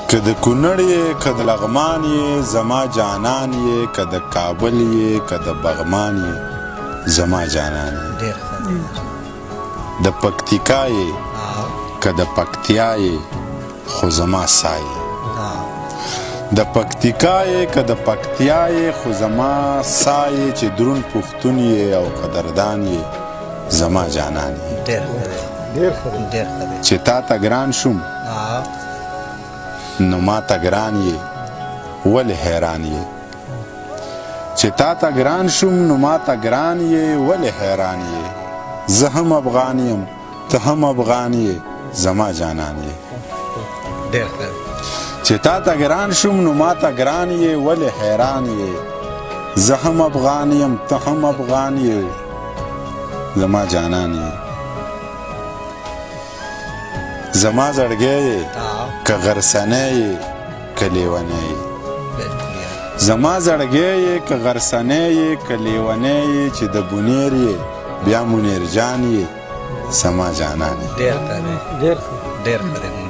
که د کونړ یې که د لغمان یې زما جانان یې که د کابل یې که د بغمان یې زما جانان یې ډېر ښه د پکتیکا یې که د پکتیا یې خو زما سا یې د پکتیکا یې که د پکتیا یې خو زما سا یې چې درون پښتون یې او قدردان یې زما جانان یې ډېر ښه دی چې تا ته ګران شوم نو ما ته ګران یې ولې حیران یې چې تا ته ګران شوم نو ما ته ګران یې ولې حیران یې زه هم افغان یم ته هم افغان یې زما جانان یې ډېر ښه چې تا ته ګران شوم نو ما ته ګران یې ولې حیران یې زه هم افغان یم ته هم افغان یې زما جانان یې زما زړګی یې که غرسنی یې که لیونی یې زما زړګی یې که غرسنی یې که لیونی یې چې د بونیر یې بیا منیر جان یې زما جانان یې ډېر ښه دی